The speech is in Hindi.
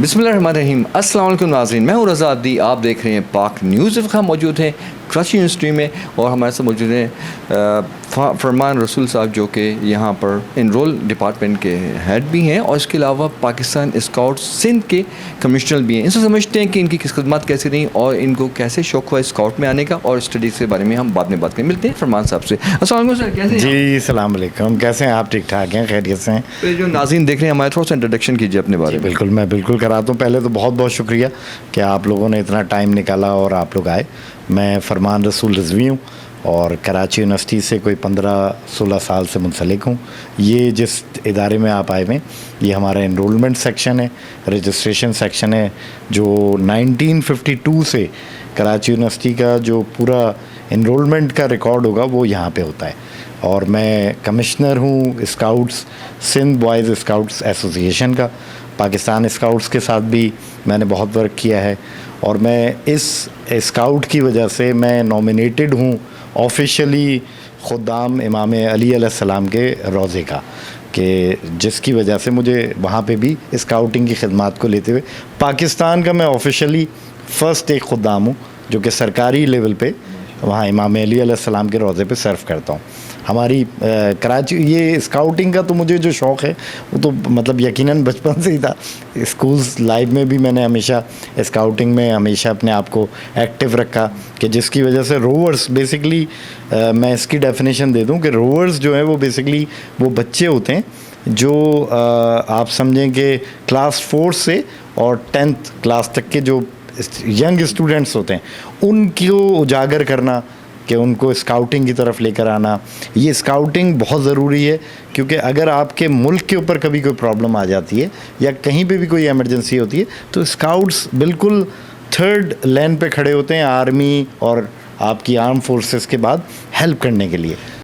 बिस्मिल्लाहिर्रहमानिर्रहीम। अस्सलाम वालेकुम नाज़रीन, मैं हूँ रज़ा अब्दी। आप देख रहे हैं पाक न्यूज़। हम मौजूद हैं कराची यूनिवर्सिटी में और हमारे साथ मौजूद हैं फरमान रसूल साहब, जो कि यहाँ पर इनरोल डिपार्टमेंट के हेड भी हैं और इसके अलावा पाकिस्तान स्काउट सिंध के कमिश्नर भी हैं। इनसे समझते हैं कि इनकी खिदमत कैसी रही और इनको कैसे शौक़ हुआ स्काउट में आने का, और स्टडीज़ के बारे में हम बाद में बात करें। मिलते हैं फरमान साहब से। अस्सलाम वालेकुम सर, कैसे हैं? जी अस्सलाम वालेकुम, कैसे हैं आप? ठीक ठाक हैं, खैरियत से हैं? तो जो नाज़रीन देख रहे हैं, हमारे थोड़ा सा इंट्रोडक्शन कीजिए अपने बारे में। बिल्कुल, मैं बिल्कुल कराता हूँ। पहले तो बहुत बहुत शुक्रिया कि आप लोगों ने इतना टाइम निकाला और आप लोग आए। मैं फरमान रसूल रिजवी हूँ और कराची यूनिवर्सिटी से कोई 15-16 साल से मुंसलिक हूँ। ये जिस इदारे में आप आए हुए, ये हमारा एनरोलमेंट सेक्शन है, रजिस्ट्रेशन सेक्शन है, जो 1952 से कराची यूनिवर्सिटी का जो पूरा एनरोलमेंट का रिकॉर्ड होगा वो यहाँ पे होता है। और मैं कमिश्नर हूँ scouts Sindh boys scouts association का। पाकिस्तान स्काउट्स के साथ भी मैंने बहुत वर्क किया है और मैं इस स्काउट की वजह से मैं नॉमिनेटेड हूँ ऑफिशियली खुदाम इमाम अली अलैहिस्सलाम के रोज़े का, कि जिसकी वजह से मुझे वहाँ पे भी स्काउटिंग की खिदमत को लेते हुए पाकिस्तान का मैं ऑफिशियली फ़र्स्ट एक खुदाम हूँ जो कि सरकारी लेवल पे वहाँ इमाम अली अलैहिस्सलाम के रोज़े पे सर्व करता हूँ। हमारी कराची ये स्काउटिंग का तो मुझे जो शौक़ है वो तो मतलब यकीनन बचपन से ही था। स्कूल्स लाइफ में भी मैंने हमेशा स्काउटिंग में हमेशा अपने आप को एक्टिव रखा, कि जिसकी वजह से रोवर्स बेसिकली मैं इसकी डेफिनेशन दे दूं कि रोवर्स जो है वो बेसिकली वो बच्चे होते हैं जो आप समझें कि क्लास 4 से और 10th क्लास तक के जो यंग स्टूडेंट्स होते हैं उनको उजागर करना, कि उनको स्काउटिंग की तरफ लेकर आना। ये स्काउटिंग बहुत ज़रूरी है, क्योंकि अगर आपके मुल्क के ऊपर कभी कोई प्रॉब्लम आ जाती है या कहीं पे भी कोई इमरजेंसी होती है तो स्काउट्स बिल्कुल थर्ड लाइन पे खड़े होते हैं आर्मी और आपकी आर्म फोर्सेस के बाद हेल्प करने के लिए।